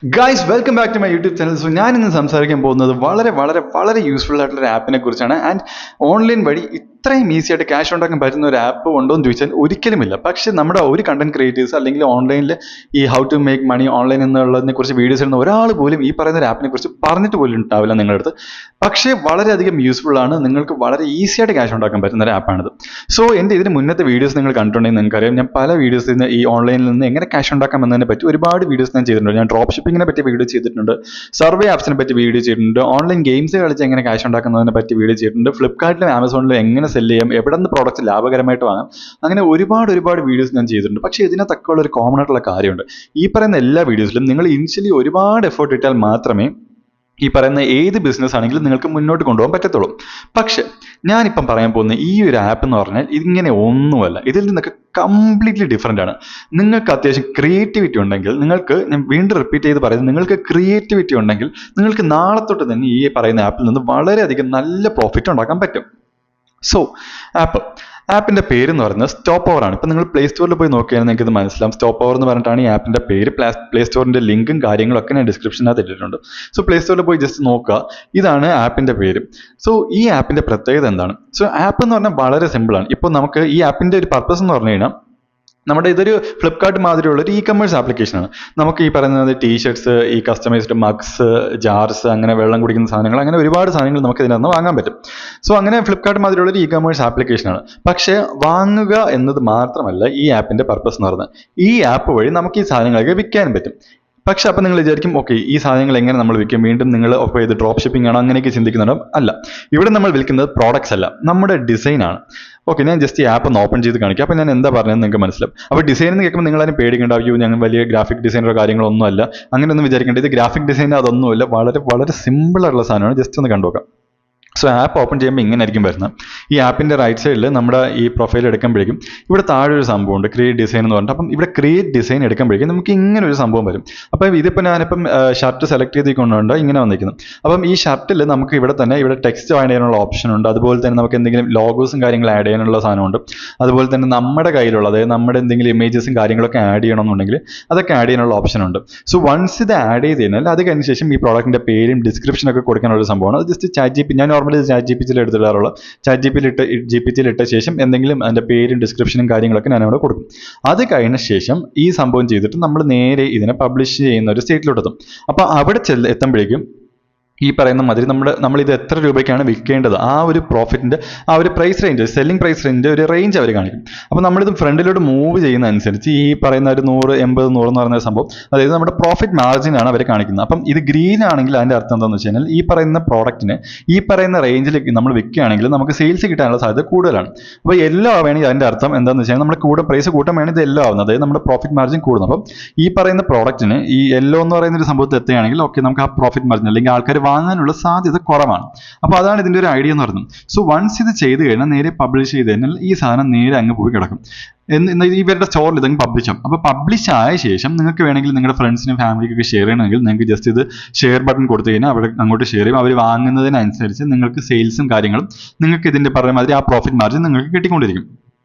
Guys welcome back to my YouTube channel. So ഞാൻ ഇന്ന് സംസാരിക്കാൻ പോകുന്നത് വളരെ യൂസ്ഫുൾ ആയിട്ടുള്ള ഒരു ആപ്പിനെ കുറിച്ചാണ്. ആൻഡ് ഓൺലൈൻ വഴി ഇത്രയും ഈസി ആയിട്ട് ക്യാഷ് ഉണ്ടാക്കാൻ പറ്റുന്ന ഒരു ആപ്പ് ഉണ്ടോ എന്ന് ചോദിച്ചാൽ ഒരിക്കലുമില്ല. പക്ഷേ നമ്മുടെ ഒരു കണ്ടന്റ് ക്രിയേറ്റേഴ്സ് അല്ലെങ്കിൽ ഓൺലൈനിൽ ഈ how to make money online എന്നുള്ളതിനെ കുറിച്ച് വീഡിയോസ് ഇടുന്ന ഒരാൾ പോലും ഈ പറയുന്ന ഒരു ആപ്പിനെ കുറിച്ച് പറഞ്ഞിട്ട് പോലും ഉണ്ടാവില്ല നിങ്ങളുടെ അടുത്ത്. പക്ഷേ വളരെയധികം യൂസ്ഫുൾ ആണ്, നിങ്ങൾക്ക് വളരെ ഈസി ആയിട്ട് ക്യാഷ് ഉണ്ടാക്കാൻ പറ്റുന്ന ഒരു ആപ്പാണിത്. സോ എൻ്റെ ഇതിന് മുന്നത്തെ വീഡിയോസ് നിങ്ങൾ കണ്ടിട്ടുണ്ടെങ്കിൽ നിങ്ങൾക്കറിയാം, ഞാൻ പല വീഡിയോസിൽ നിന്ന് ഈ ഓൺലൈനിൽ നിന്ന് എങ്ങനെ ക്യാഷ് ഉണ്ടാക്കാം എന്നതിനെ പറ്റി ഒരുപാട് വീഡിയോസ് ഞാൻ ചെയ്തിട്ടുണ്ട്. ഞാൻ ഡ്രോപ്പ് ഷിപ്പിങ്ങിനെ പറ്റി വീഡിയോ ചെയ്തിട്ടുണ്ട്, സർവേ ആപ്സിനെ പറ്റി വീഡിയോ ചെയ്തിട്ടുണ്ട്, ഓൺലൈൻ ഗെയിംസ് കളിച്ച് എങ്ങനെ ക്യാഷ് ഉണ്ടാക്കുന്നതിനെ പറ്റി വീഡിയോ ചെയ്തിട്ടുണ്ട്, ഫ്ലിപ്കാർട്ടിലും ആമസോണിലും എങ്ങനെ സെല് ചെയ്യാം, എവിടെ നിന്ന് പ്രോഡക്റ്റ് ലാഭകരമായിട്ട് വാങ്ങാം, അങ്ങനെ ഒരുപാട് വീഡിയോസ് ഞാൻ ചെയ്തിട്ടുണ്ട്. പക്ഷേ ഇതിനകത്തൊക്കെയുള്ള ഒരു കോമൺ ആയിട്ടുള്ള കാര്യമുണ്ട്. ഈ പറയുന്ന എല്ലാ വീഡിയോസിലും നിങ്ങൾ ഇനിഷ്യലി ഒരുപാട് എഫേർട്ട് ഇട്ടാൽ മാത്രമേ ഈ പറയുന്ന ഏത് ബിസിനസ് ആണെങ്കിലും നിങ്ങൾക്ക് മുന്നോട്ട് കൊണ്ടുപോകാൻ പറ്റത്തുള്ളൂ. പക്ഷെ ഞാനിപ്പം പറയാൻ പോകുന്ന ഈ ഒരു ആപ്പ് എന്ന് പറഞ്ഞാൽ ഇതിങ്ങനെ ഒന്നുമല്ല, ഇതിൽ നിന്നൊക്കെ കംപ്ലീറ്റ്ലി ഡിഫറെൻ്റ് ആണ്. നിങ്ങൾക്ക് അത്യാവശ്യം ക്രിയേറ്റിവിറ്റി ഉണ്ടെങ്കിൽ, നിങ്ങൾക്ക് ഞാൻ വീണ്ടും റിപ്പീറ്റ് ചെയ്ത് പറയുന്നത്, നിങ്ങൾക്ക് ക്രിയേറ്റിവിറ്റി ഉണ്ടെങ്കിൽ നിങ്ങൾക്ക് നാളെ തൊട്ട് തന്നെ ഈ പറയുന്ന ആപ്പിൽ നിന്ന് വളരെയധികം നല്ല പ്രോഫിറ്റ് ഉണ്ടാക്കാൻ പറ്റും. സോ ആപ്പിന്റെ പേര് എന്ന് പറയുന്നത് സ്റ്റോപ്പ് ഓവർ ആണ്. ഇപ്പം നിങ്ങൾ പ്ലേ സ്റ്റോറിൽ പോയി നോക്കിയാൽ നിങ്ങൾക്ക് ഇത് മനസ്സിലാവും. സ്റ്റോപ്പ് ഓവർ എന്ന് പറഞ്ഞിട്ടാണ് ഈ ആപ്പിന്റെ പേര്. പ്ലേ സ്റ്റോറിന്റെ ലിങ്കും കാര്യങ്ങളൊക്കെ ഞാൻ ഡിസ്ക്രിപ്ഷനകത്ത് ഇട്ടിട്ടുണ്ട്. സോ പ്ലേ സ്റ്റോറിൽ പോയി ജസ്റ്റ് നോക്കുക, ഇതാണ് ആപ്പിന്റെ പേര്. സോ ഈ ആപ്പിന്റെ പ്രത്യേകത എന്താണ്? സോ ആപ്പ് എന്ന് പറഞ്ഞാൽ വളരെ സിമ്പിൾ ആണ്. ഇപ്പോൾ നമുക്ക് ഈ ആപ്പിന്റെ ഒരു പർപ്പസ് എന്ന് പറഞ്ഞു കഴിഞ്ഞാൽ, നമ്മുടെ ഇതൊരു ഫ്ലിപ്കാർട്ട് മാതിരിയുള്ള ഒരു ഇ-കൊമേഴ്സ് ആപ്ലിക്കേഷനാണ്. നമുക്ക് ഈ പറയുന്നത് ടീഷർട്ട്സ്, ഈ കസ്റ്റമൈസ്ഡ് മഗ്സ്, ജാർസ്, അങ്ങനെ വെള്ളം കുടിക്കുന്ന സാധനങ്ങൾ, അങ്ങനെ ഒരുപാട് സാധനങ്ങൾ നമുക്ക് ഇതിനകത്ത് വാങ്ങാൻ പറ്റും. സോ അങ്ങനെ ഫ്ലിപ്കാർട്ട് മാതിരിയുള്ള ഒരു ഇ-കൊമേഴ്സ് ആപ്ലിക്കേഷനാണ്. പക്ഷേ വാങ്ങുക എന്നത് മാത്രമല്ല ഈ ആപ്പിന്റെ പർപ്പസ് എന്ന് പറയുന്നത്. ഈ ആപ്പ് വഴി നമുക്ക് ഈ സാധനങ്ങളൊക്കെ വിൽക്കാനും പറ്റും. പക്ഷെ അപ്പം നിങ്ങൾ വിചാരിക്കും, ഓക്കെ ഈ സാധനങ്ങൾ എങ്ങനെ നമ്മൾ വിൽക്കും, വീണ്ടും നിങ്ങൾ അപ്പോൾ ഇത് ഡ്രോപ്പ് ഷിപ്പിംഗ് ആണോ അങ്ങനെയൊക്കെ ചിന്തിക്കുന്നുണ്ടോ? അല്ല, ഇവിടെ നമ്മൾ വിൽക്കുന്നത് പ്രോഡക്ട്സ് അല്ല, നമ്മുടെ ഡിസൈൻ ആണ്. ഓക്കെ, ഞാൻ ജസ്റ്റ് ഈ ആപ്പ് ഒന്ന് ഓപ്പൺ ചെയ്ത് കാണിക്കാം. അപ്പോൾ ഞാൻ എന്താ പറഞ്ഞതെന്ന് നിങ്ങൾക്ക് മനസ്സിലാവും. അപ്പോൾ ഡിസൈൻ എന്ന് കേൾക്കുമ്പോൾ നിങ്ങളാരും പേടിക്കേണ്ട, അയ്യോ ഞങ്ങൾ വലിയ ഗ്രാഫിക് ഡിസൈനറോ കാര്യങ്ങളൊന്നും അല്ല, അങ്ങനെയൊന്നും വിചാരിക്കേണ്ട. ഇത് ഗ്രാഫിക് ഡിസൈൻ അതൊന്നുമില്ല, വളരെ സിമ്പിൾ ആയിട്ടുള്ള സാധനമാണ്. ജസ്റ്റ് ഒന്ന് കണ്ടുനോക്കാം. സോ ആപ്പ് ഓപ്പൺ ചെയ്യുമ്പോൾ ഇങ്ങനെ ആയിരിക്കും വരുന്നത്. ഈ ആപ്പിൻ്റെ റൈറ്റ് സൈഡിൽ നമ്മുടെ ഈ പ്രൊഫൈൽ എടുക്കുമ്പോഴേക്കും ഇവിടെ താഴെ ഒരു സംഭവമുണ്ട്, ക്രിയേറ്റ് ഡിസൈൻ എന്ന് പറഞ്ഞിട്ട്. അപ്പം ഇവിടെ ക്രിയേറ്റ് ഡിസൈൻ എടുക്കുമ്പോഴേക്കും നമുക്ക് ഇങ്ങനെ ഒരു സംഭവം വരും. അപ്പം ഇതിപ്പോൾ ഞാനിപ്പം ഷർട്ട് സെലക്ട് ചെയ്തുകൊണ്ടുണ്ട് ഇങ്ങനെ വന്നിരിക്കുന്നത്. അപ്പം ഈ ഷർട്ടിൽ നമുക്ക് ഇവിടെ തന്നെ ഇവിടെ ടെക്സ്റ്റ് ആഡ് ചെയ്യാനുള്ള ഓപ്ഷൻ ഉണ്ട്. അതുപോലെ തന്നെ നമുക്ക് എന്തെങ്കിലും ലോഗോസും കാര്യങ്ങളും ആഡ് ചെയ്യാനുള്ള സാധനമുണ്ട്. അതുപോലെ തന്നെ നമ്മുടെ കയ്യിലുള്ള, അതായത് നമ്മുടെ എന്തെങ്കിലും ഇമേജസും കാര്യങ്ങളൊക്കെ ആഡ് ചെയ്യണമെന്നുണ്ടെങ്കിൽ അതൊക്കെ ആഡ് ചെയ്യാനുള്ള ഓപ്ഷൻ ഉണ്ട്. സോ വൺസ് ഇത് ആഡ് ചെയ്ത് കഴിഞ്ഞാൽ അത് കഴിഞ്ഞ ശേഷം ഈ പ്രോഡക്റ്റിൻ്റെ പേരും ഡിസ്ക്രിപ്ഷനൊക്കെ കൊടുക്കാനുള്ള സംഭവമാണ്. അത് ജസ്റ്റ് ചാറ്റ് ഞാൻ നോർമലി ചാറ്റ് ജിപിറ്റിയിൽ എടുത്തിടാറുള്ള, ചാറ്റ് ജിപിറ്റിയിൽ ഇട്ട ശേഷം എന്തെങ്കിലും അതിൻ്റെ പേരും ഡിസ്ക്രിപ്ഷനും കാര്യങ്ങളൊക്കെ ഞാൻ അവിടെ കൊടുക്കും. അത് കഴിഞ്ഞ ശേഷം ഈ സംഭവം ചെയ്തിട്ട് നമ്മൾ നേരെ ഇതിനെ പബ്ലിഷ് ചെയ്യുന്ന ഒരു സ്റ്റേറ്റിലോട്ടെത്തും. അപ്പോൾ അവിടെ എത്തുമ്പോഴേക്കും ഈ പറയുന്ന മാതിരി നമ്മളിത് എത്ര രൂപയ്ക്കാണ് വിൽക്കേണ്ടത്, ആ ഒരു പ്രോഫിറ്റിൻ്റെ ആ ഒരു പ്രൈസ് റേഞ്ച്, സെല്ലിംഗ് പ്രൈസ് റേഞ്ചിൻ്റെ ഒരു റേഞ്ച് അവർ കാണിക്കും. അപ്പോൾ നമ്മളിത് ഫ്രണ്ടിലോട്ട് മൂവ് ചെയ്യുന്ന അനുസരിച്ച് ഈ പറയുന്ന ഒരു 100, 80, 100 എന്ന് പറയുന്ന സംഭവം, അതായത് നമ്മുടെ പ്രോഫിറ്റ് മാർജിനാണ് അവർ കാണിക്കുന്നത്. അപ്പം ഇത് ഗ്രീൻ ആണെങ്കിൽ അതിൻ്റെ അർത്ഥം എന്താണെന്ന് വെച്ച് കഴിഞ്ഞാൽ ഈ പറയുന്ന പ്രോഡക്റ്റിന് ഈ പറയുന്ന റേഞ്ചിൽ നമ്മൾ വിൽക്കുകയാണെങ്കിൽ നമുക്ക് സെയിൽസ് കിട്ടാനുള്ള സാധ്യത കൂടുതലാണ്. അപ്പോൾ എല്ലോ ആവുകയാണെങ്കിൽ അതിൻ്റെ അർത്ഥം എന്താണെന്ന് വെച്ച് കഴിഞ്ഞാൽ നമ്മുടെ പ്രൈസ് കൂട്ടാൻ വേണ്ടി ഇത് എല്ലോ ആവുന്നത്, അതായത് നമ്മുടെ പ്രോഫിറ്റ് മാർജിൻ കൂടുന്നു. അപ്പം ഈ പറയുന്ന പ്രോഡക്റ്റിന് ഈ എല്ലോ എന്ന് പറയുന്ന ഒരു സംഭവത്തിൽ എത്തുകയാണെങ്കിൽ ഓക്കെ നമുക്ക് ആ പ്രോഫിറ്റ് മാർജിൻ അല്ലെങ്കിൽ ആൾക്കാർ വാങ്ങാനുള്ള സാധ്യത കുറവാണ്. അപ്പോൾ അതാണ് ഇതിൻ്റെ ഒരു ഐഡിയ എന്ന് പറയുന്നത്. സോ വൺസ് ഇത് ചെയ്ത് കഴിഞ്ഞാൽ നേരെ പബ്ലിഷ് ചെയ്ത് കഴിഞ്ഞാൽ ഈ സാധനം നേരെ അങ്ങ് പോയി കിടക്കും. ഇവരുടെ സ്റ്റോറിൽ ഇതങ്ങ് പബ്ലിഷ് ആവും. അപ്പോൾ പബ്ലിഷ് ആയ ശേഷം നിങ്ങൾക്ക് വേണമെങ്കിൽ നിങ്ങളുടെ ഫ്രണ്ട്സിനും ഫാമിലിക്കൊക്കെ ഷെയർ ചെയ്യണമെങ്കിൽ നിങ്ങൾക്ക് ജസ്റ്റ് ഇത് ഷെയർ ബട്ടൺ കൊടുത്തു കഴിഞ്ഞാൽ അവിടെ അങ്ങോട്ട് ഷെയർ ചെയ്യും. അവർ വാങ്ങുന്നതിനനുസരിച്ച് നിങ്ങൾക്ക് സെയിൽസും കാര്യങ്ങളും നിങ്ങൾക്ക് ഇതിൻ്റെ പറഞ്ഞ മാതിരി ആ പ്രോഫിറ്റ് മാർജിൻ നിങ്ങൾക്ക് കിട്ടിക്കൊണ്ടിരിക്കും.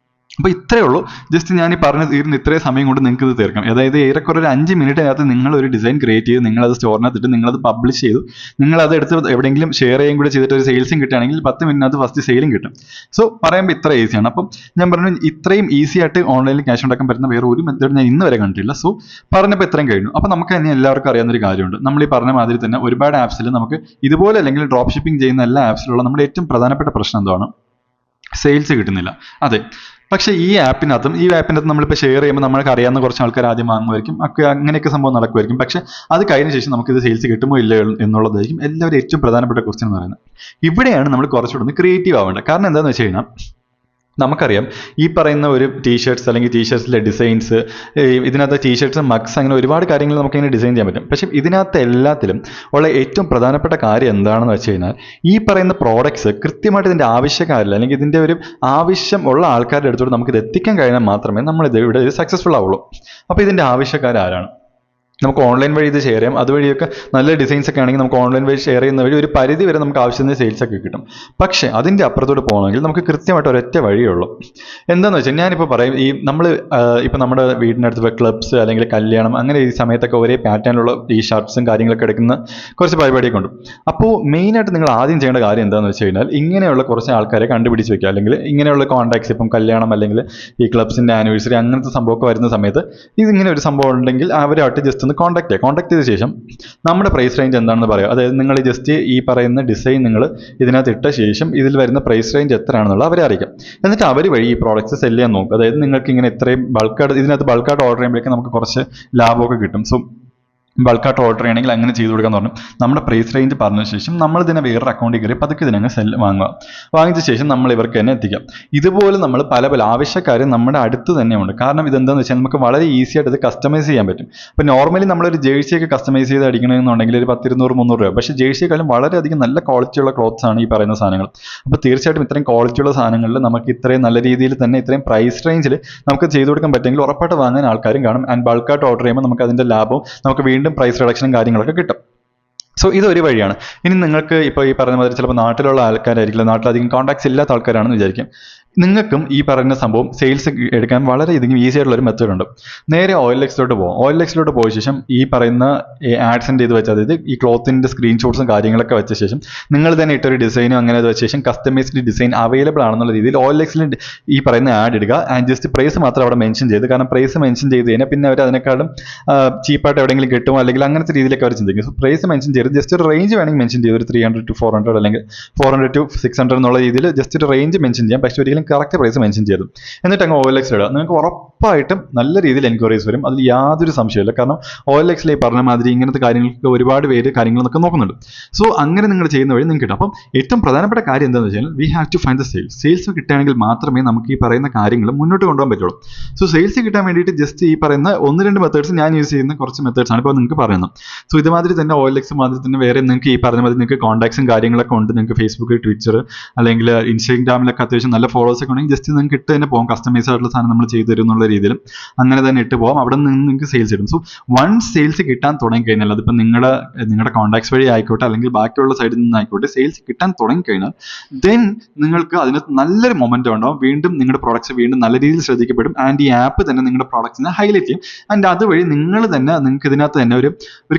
അപ്പോൾ ഇത്രയേ ഉള്ളൂ. ജസ്റ്റ് ഞാൻ ഈ പറഞ്ഞ് തീർന്ന് ഇത്രയും സമയം കൊണ്ട് നിങ്ങൾക്ക് ഇത് തീർക്കാം. അതായത് ഏറെക്കുറെ ഒരു 5 മിനിറ്റിനകത്ത് നിങ്ങൾ ഒരു ഡിസൈൻ ക്രിയേറ്റ് ചെയ്ത് നിങ്ങളത് സ്റ്റോറിനകത്തിട്ട് നിങ്ങളത് പബ്ലിഷ് ചെയ്തു, നിങ്ങളത് എടുത്ത് എവിടെയെങ്കിലും ഷെയർ ചെയ്യുകയും കൂടെ ചെയ്തിട്ട് ഒരു സെയിൽസും കിട്ടുകയാണെങ്കിൽ 10 മിനിറ്റിനകത്ത് ഫസ്റ്റ് സെയിലും കിട്ടും. സോ പറയുമ്പോൾ ഇത്ര ഈസിയാണ്. അപ്പം ഞാൻ പറഞ്ഞു, ഇത്രയും ഈസി ആയിട്ട് ഓൺലൈനിൽ ക്യാഷ് ഉണ്ടാക്കാൻ പറ്റുന്ന വേറെ ഒരു മെത്തേഡ് ഞാൻ ഇന്ന് വരെ കണ്ടിട്ടില്ല. സോ പറഞ്ഞപ്പോൾ ഇത്രയും കഴിഞ്ഞു. അപ്പോൾ നമുക്ക് തന്നെ എല്ലാവർക്കും അറിയാവുന്നൊരു കാര്യമുണ്ട്, നമ്മൾ ഈ പറഞ്ഞ മാതിരി തന്നെ ഒരുപാട് ആപ്സിൽ നമുക്ക് ഇതുപോലെ അല്ലെങ്കിൽ ഡ്രോപ്പ് ഷിപ്പിംഗ് ചെയ്യുന്ന എല്ലാ ആപ്സിലുള്ള നമ്മുടെ ഏറ്റവും പ്രധാനപ്പെട്ട പ്രശ്നം എന്താണ്? സെയിൽസ് കിട്ടുന്നില്ല. അതെ, പക്ഷേ ഈ ആപ്പിനകത്ത് നമ്മളിപ്പോൾ ഷെയർ ചെയ്യുമ്പോൾ നമ്മൾക്ക് അറിയാവുന്ന കുറച്ച് ആൾക്കാർ ആദ്യം വാങ്ങുമായിരിക്കും, അങ്ങനെയൊക്കെ സംഭവം നടക്കുമായിരിക്കും. പക്ഷേ അത് കഴിഞ്ഞ ശേഷം നമുക്കിത് സെയിൽസ് കിട്ടുമോ ഇല്ല എന്നുള്ളതായിരിക്കും എല്ലാവരും ഏറ്റവും പ്രധാനപ്പെട്ട ക്വസ്റ്റ്യൻ എന്ന് പറയുന്നത്. ഇവിടെയാണ് നമ്മൾ കുറച്ചുകൂടെ ക്രിയേറ്റീവ് ആവേണ്ടത്. കാരണം എന്താണെന്ന് വെച്ച് കഴിഞ്ഞാൽ നമുക്കറിയാം ഈ പറയുന്ന ഒരു ടീഷർട്ട്സ് അല്ലെങ്കിൽ ടീഷർട്ട്സിലെ ഡിസൈൻസ്, ഇതിനകത്ത് ടീഷർട്ട്സ്, മഗ്സ്, അങ്ങനെ ഒരുപാട് കാര്യങ്ങൾ നമുക്കിങ്ങനെ ഡിസൈൻ ചെയ്യാൻ പറ്റും. പക്ഷേ ഇതിനകത്ത് എല്ലാത്തിലും ഉള്ള ഏറ്റവും പ്രധാനപ്പെട്ട കാര്യം എന്താണെന്ന് വെച്ച് കഴിഞ്ഞാൽ ഈ പറയുന്ന പ്രോഡക്ട്സ് കൃത്യമായിട്ട് ഇതിൻ്റെ ആവശ്യക്കാരില്ല അല്ലെങ്കിൽ ഇതിൻ്റെ ഒരു ആവശ്യം ഉള്ള ആൾക്കാരുടെ അടുത്തോട്ട് നമുക്കിത് എത്തിക്കാൻ കഴിഞ്ഞാൽ മാത്രമേ നമ്മളിത് ഇവിടെ സക്സസ്ഫുൾ ആവുള്ളൂ. അപ്പോൾ ഇതിൻ്റെ ആവശ്യക്കാരാരാണ്? നമുക്ക് ഓൺലൈൻ വഴി ഇത് ഷെയർ ചെയ്യാം. അതുവഴിയൊക്കെ നല്ല ഡിസൈൻസ് ഒക്കെ ആണെങ്കിൽ നമുക്ക് ഓൺലൈൻ വഴി ഷെയർ ചെയ്യുന്ന വഴി ഒരു പരിധി വരെ നമുക്ക് ആവശ്യത്തിന് സെയിൽസ് ഒക്കെ കിട്ടും. പക്ഷേ അതിൻ്റെ അപ്പുറത്തോട്ട് പോകണമെങ്കിൽ നമുക്ക് കൃത്യമായിട്ട് ഒരൊറ്റ വഴിയേ ഉള്ളൂ. എന്താണെന്ന് വെച്ചാൽ ഞാനിപ്പോൾ പറയും, ഈ നമ്മൾ ഇപ്പോൾ നമ്മുടെ വീടിനടുത്ത് ക്ലബ്സ് അല്ലെങ്കിൽ കല്യാണം അങ്ങനെ ഈ സമയത്തൊക്കെ ഒരേ പാറ്റേണിലുള്ള ഈ ഷർട്ട്സും കാര്യങ്ങളൊക്കെ എടുക്കുന്ന കുറച്ച് പരിപാടിയൊക്കെ ഉണ്ട്. അപ്പോൾ മെയിനായിട്ട് നിങ്ങൾ ആദ്യം ചെയ്യേണ്ട കാര്യം എന്താണെന്ന് വെച്ച് കഴിഞ്ഞാൽ ഇങ്ങനെയുള്ള കുറച്ച് ആൾക്കാരെ കണ്ടുപിടിച്ച് വെക്കുക. അല്ലെങ്കിൽ ഇങ്ങനെയുള്ള കോൺടാക്ട്സ്, ഇപ്പം കല്യാണം അല്ലെങ്കിൽ ഈ ക്ലബ്സിൻ്റെ ആനിവേഴ്സറി അങ്ങനത്തെ സംഭവമൊക്കെ വരുന്ന സമയത്ത് ഇതിങ്ങനെ ഒരു സംഭവം ഉണ്ടെങ്കിൽ അവരായിട്ട് ജസ്റ്റ് ഒന്ന് കോൺടാക്ട് ചെയ്ത ശേഷം നമ്മുടെ പ്രൈസ് റേഞ്ച് എന്താണെന്ന് പറയുക. അതായത് നിങ്ങൾ ജസ്റ്റ് ഈ പറയുന്ന ഡിസൈൻ നിങ്ങൾ ഇതിനകത്ത് ഇട്ട ശേഷം ഇതിൽ വരുന്ന പ്രൈസ് റേഞ്ച് എത്രയാണെന്നുള്ളത് അവരെ അറിയിക്കാം. എന്നിട്ട് അവർ വഴി ഈ പ്രോഡക്റ്റ്സ് സെല് ചെയ്യാൻ നോക്കുക. അതായത് നിങ്ങൾക്ക് ഇങ്ങനെ ഇത്രയും ഇതിനകത്ത് ബൾക്കായിട്ട് ഓർഡർ ചെയ്യുമ്പോഴേക്കും നമുക്ക് കുറച്ച് ലാഭമൊക്കെ കിട്ടും. സോ ബൾക്കായിട്ട് ഓർഡർ ചെയ്യണമെങ്കിൽ അങ്ങനെ ചെയ്ത് കൊടുക്കാന്ന് പറഞ്ഞു. നമ്മുടെ പ്രൈസ് റേഞ്ച് പറഞ്ഞ ശേഷം നമ്മൾ ഇതിനെ വേറൊരു അക്കൗണ്ടിൽ കയറി പതുക്കെ ഇതിനങ്ങ് വാങ്ങിച്ച ശേഷം നമ്മൾ ഇവർക്ക് തന്നെ എത്തിക്കാം. ഇതുപോലെ നമ്മൾ പല ആവശ്യക്കാർ നമ്മുടെ അടുത്ത് തന്നെയുണ്ട്. കാരണം ഇതെന്താണെന്ന് വെച്ചാൽ നമുക്ക് വളരെ ഈസി ആയിട്ട് ഇത് കസ്റ്റമൈസ് ചെയ്യാൻ പറ്റും. ഇപ്പോൾ നോർമലി നമ്മളൊരു ജേഴ്സിയൊക്കെ കസ്റ്റമൈസ് ചെയ്ത് അടിക്കണമെന്നുണ്ടെങ്കിൽ ഒരു 10-200-300 രൂപ. പക്ഷേ ജേഴ്സിയെക്കാളും വളരെയധികം നല്ല ക്വാളിറ്റിയുള്ള ക്ലോത്ത്സ് ആണ് ഈ പറയുന്ന സാധനങ്ങൾ. അപ്പോൾ തീർച്ചയായിട്ടും ഇത്രയും ക്വാളിറ്റിയുള്ള സാധനങ്ങളിൽ നമുക്ക് ഇത്രയും നല്ല രീതിയിൽ തന്നെ ഇത്രയും പ്രൈസ് റേഞ്ചിൽ നമുക്ക് ചെയ്ത് കൊടുക്കാൻ പറ്റുമെങ്കിൽ ഉറപ്പായിട്ട് വാങ്ങാൻ ആൾക്കാരും കാണും. ആൻഡ് ബൾക്കായിട്ട് ഓർഡർ ചെയ്യുമ്പോൾ നമുക്ക് അതിൻ്റെ ലാഭവും നമുക്ക് വീണ്ടും പ്രൈസ് റിഡക്ഷനും കാര്യങ്ങളൊക്കെ കിട്ടും. സോ ഇതൊരു വഴിയാണ്. ഇനി നിങ്ങൾക്ക് ഇപ്പോൾ ഈ പറയുന്ന മാതിരി ചിലപ്പോൾ നാട്ടിലുള്ള ആൾക്കാരായിരിക്കില്ല, നാട്ടിലധികം കോൺടാക്ട്സ് ഇല്ലാത്ത ആൾക്കാരാണെന്ന് വിചാരിക്കും. നിങ്ങൾക്കും ഈ പറയുന്ന സംഭവം സെയിൽസ് എടുക്കാൻ വളരെ അധികം ഈസി ആയിട്ടുള്ള ഒരു മെത്തേഡ് ഉണ്ട്. നേരെ OLXലോട്ട് പോകും. OLXലോട്ട് പോയ ശേഷം ഈ പറയുന്ന ആഡ്സിൻ്റെ ഇത് വെച്ച്, അതായത് ഈ ക്ലോത്തിൻ്റെ സ്ക്രീൻഷോട്ട്സും കാര്യങ്ങളൊക്കെ വെച്ച ശേഷം നിങ്ങൾ തന്നെ ഇട്ടൊരു ഡിസൈനും അങ്ങനെ വെച്ച ശേഷം കസ്റ്റമൈസ്ഡ് ഡിസൈൻ അവൈലബിൾ ആണെന്നുള്ള രീതിയിൽ OLXൽ ഈ പറയുന്ന ആഡ് ഇടുക. ആൻഡ് ജസ്റ്റ് പ്രൈസ് മാത്രം അവിടെ മെൻഷൻ ചെയ്ത്, കാരണം പ്രൈസ് മെൻഷൻ ചെയ്ത് കഴിഞ്ഞാൽ പിന്നെ അവർ അതിനേക്കാളും ചീപ്പായിട്ട് എവിടെയെങ്കിലും കിട്ടുമോ അല്ലെങ്കിൽ അങ്ങനത്തെ രീതിയിലൊക്കെ അവർ ചിന്തിക്കും. സോ പ്രൈസ് മെൻഷൻ ചെയ്ത് ജസ്റ്റ് ഒരു റേഞ്ച് വേണമെങ്കിൽ മെൻഷൻ ചെയ്ത് ഒരു 300 to 400 അല്ലെങ്കിൽ 400 to 600 എന്നുള്ള രീതിയിൽ ജസ്റ്റ് ഒരു റേഞ്ച് മെൻഷൻ ചെയ്യാം. പക്ഷേ ഒരിക്കലും കറക്റ്റ് പ്രൈസ് മെൻഷൻ ചെയ്തു എന്നിട്ട് അങ്ങ് OLX ഇടുക. നിങ്ങൾക്ക് ഉറപ്പായിട്ടും നല്ല രീതിയിൽ എൻക്വയറീസ് വരും, അതിൽ യാതൊരു സംശയമില്ല. കാരണം OLXൽ പറഞ്ഞ മാതിരി ഇങ്ങനത്തെ കാര്യങ്ങൾക്ക് ഒരുപാട് പേര് കാര്യങ്ങളൊക്കെ നോക്കുന്നുണ്ട്. സോ അങ്ങനെ നിങ്ങൾ ചെയ്യുന്ന വഴി നിങ്ങൾക്ക് കിട്ടും. അപ്പം ഏറ്റവും പ്രധാനപ്പെട്ട കാര്യം എന്താണെന്ന് വെച്ചാൽ we have to find the sales കിട്ടുകയാണെങ്കിൽ മാത്രമേ നമുക്ക് ഈ പറയുന്ന കാര്യങ്ങൾ മുന്നോട്ട് കൊണ്ടുപോകാൻ പറ്റുള്ളൂ. സോ സെയിൽസ് കിട്ടാൻ വേണ്ടിയിട്ട് ജസ്റ്റ് ഈ പറയുന്ന 1-2 മെത്തേഡ്സ് ഞാൻ യൂസ് ചെയ്യുന്ന കുറച്ച് മെത്തേഡ്സ് ആണ് ഇപ്പോൾ നിങ്ങൾക്ക് പറയുന്നത്. സോ ഇതുമാതിരി തന്നെ OLX മാതിരി തന്നെ വേറെ നിങ്ങൾക്ക് ഈ പറഞ്ഞ മാതിരി നിങ്ങൾക്ക് കോൺടാക്ട്സും കാര്യങ്ങളൊക്കെ ഉണ്ട്. നിങ്ങൾക്ക് ഫേസ്ബുക്ക്, ട്വിറ്റർ അല്ലെങ്കിൽ ഇൻസ്റ്റാഗ്രാമിലൊക്കെ അത്യാവശ്യം നല്ല ഫോളോവേഴ്സ് ഒക്കെ ഉണ്ടെങ്കിൽ ജസ്റ്റ് നിങ്ങൾക്ക് ഇട്ട് തന്നെ പോകാം. കസ്റ്റമൈസ് ആയിട്ടുള്ള സാധനം നമ്മൾ ചെയ്തു തരും എന്നുള്ള രീതിയിൽ അങ്ങനെ തന്നെ ഇട്ട് പോകാം. അവിടെ നിന്ന് നിങ്ങൾക്ക് സെയിൽസ് കിട്ടും. സോ വൺസ് സെയിൽസ് കിട്ടാൻ തുടങ്ങി കഴിഞ്ഞാൽ അതിപ്പോൾ നിങ്ങളുടെ കോൺടാക്ട്സ് വഴി ആയിക്കോട്ടെ അല്ലെങ്കിൽ ബാക്കിയുള്ള സൈഡിൽ നിന്നായിക്കോട്ടെ സെയിൽസ് കിട്ടാൻ തുടങ്ങി കഴിഞ്ഞാൽ ദെൻ നിങ്ങൾക്ക് അതിനകത്ത് നല്ലൊരു മൊമെന്റം ഉണ്ടാവും. വീണ്ടും നിങ്ങളുടെ പ്രോഡക്ട്സ് വീണ്ടും നല്ല രീതിയിൽ ശ്രദ്ധിക്കപ്പെടും. ആൻഡ് ഈ ആപ്പ് തന്നെ നിങ്ങളുടെ പ്രോഡക്ട്സിനെ ഹൈലൈറ്റ് ചെയ്യും. ആൻഡ് അതുവഴി നിങ്ങൾക്ക് ഇതിനകത്ത് തന്നെ ഒരു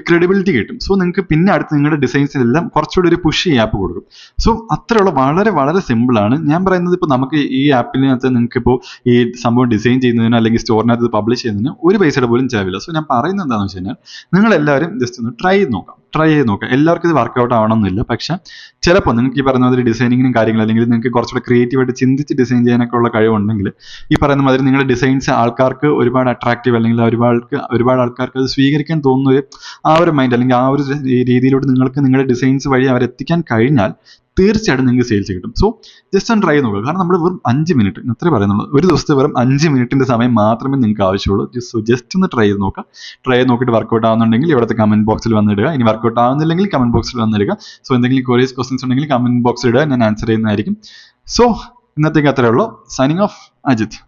ക്രെഡിബിലിറ്റി കിട്ടും. സോ നിങ്ങൾക്ക് പിന്നെ അടുത്ത് നിങ്ങളുടെ ഡിസൈൻസിലെല്ലാം കുറച്ചുകൂടി ഒരു പുഷ് ഈ ആപ്പ് കൊടുക്കും. സോ അത്രയുള്ള വളരെ വളരെ സിമ്പിളാണ്. ഞാൻ പറയുന്നത് ഇപ്പോൾ നമുക്ക് ഈ ആപ്പിനകത്ത് നിങ്ങൾക്ക് ഇപ്പോൾ ഈ സംഭവം ഡിസൈൻ ചെയ്യുന്നതിനോ അല്ലെങ്കിൽ സ്റ്റോറിനകത്ത് പബ്ലിഷ് ചെയ്യുന്നതിന് ഒരു പൈസയുടെ പോലും ചിലവില്ല. സോ ഞാൻ പറയുന്നത് എന്താണെന്ന് വെച്ച് കഴിഞ്ഞാൽ നിങ്ങളെല്ലാവരും ജസ്റ്റ് ഒന്ന് ട്രൈ ചെയ്ത് നോക്കാം. എല്ലാവർക്കും ഇത് വർക്കൗട്ട് ആവണമെന്നില്ല. പക്ഷെ ചിലപ്പോൾ നിങ്ങൾക്ക് ഈ പറയുന്ന മാതിരി ഡിസൈനിങ്ങിനും കാര്യങ്ങൾ അല്ലെങ്കിൽ നിങ്ങൾക്ക് കുറച്ചുകൂടെ ക്രിയേറ്റീവായിട്ട് ചിന്തിച്ച് ഡിസൈൻ ചെയ്യാനൊക്കെ ഉള്ള കഴിവുണ്ടെങ്കിൽ ഈ പറയുന്ന മാതിരി നിങ്ങളുടെ ഡിസൈൻസ് ആൾക്കാർക്ക് ഒരുപാട് അട്രാക്റ്റീവ് അല്ലെങ്കിൽ ഒരുപാട് ആൾക്കാർക്ക് അത് സ്വീകരിക്കാൻ തോന്നുന്ന ആ ഒരു മൈൻഡ് അല്ലെങ്കിൽ ആ ഒരു രീതിയിലോട്ട് നിങ്ങൾക്ക് നിങ്ങളുടെ ഡിസൈൻസ് വഴി അവരെത്തിക്കാൻ കഴിഞ്ഞാൽ തീർച്ചയായിട്ടും നിങ്ങൾക്ക് സെയിൽസ് കിട്ടും. സോ ജസ്റ്റ് ഒന്ന് ട്രൈ ചെയ്ത് നോക്കുക. കാരണം നമ്മൾ വെറും 5 മിനിറ്റ് അത്രേ പറയുന്നുള്ളൂ. ഒരു ദിവസത്തെ വെറും 5 മിനിറ്റിന്റെ സമയം മാത്രമേ നിങ്ങൾക്ക് ആവശ്യമുള്ളൂ. ജസ്റ്റ് ഒന്ന് ട്രൈ ചെയ്ത് നോക്കുക. ട്രൈ ചെയ്ത് നോക്കിയിട്ട് വർക്കൗട്ട് ആവുന്നുണ്ടെങ്കിൽ ഇവിടുത്തെ കമന്റ് ബോക്സിൽ വന്നിടുക. ഇനി വർക്കൗട്ട് ആവുന്നില്ലെങ്കിൽ കമന്റ് ബോക്സിൽ വന്നിടുക. സോ എന്തെങ്കിലും ക്വസ്റ്റ്യൻസ് ഉണ്ടെങ്കിൽ കമന്റ് ബോക്സിൽ ഇടുക, ഞാൻ ആൻസർ ചെയ്യുന്നതായിരിക്കും. സോ ഇന്നത്തേക്ക് അത്രേ ഉള്ളൂ. Signing off, Ajith.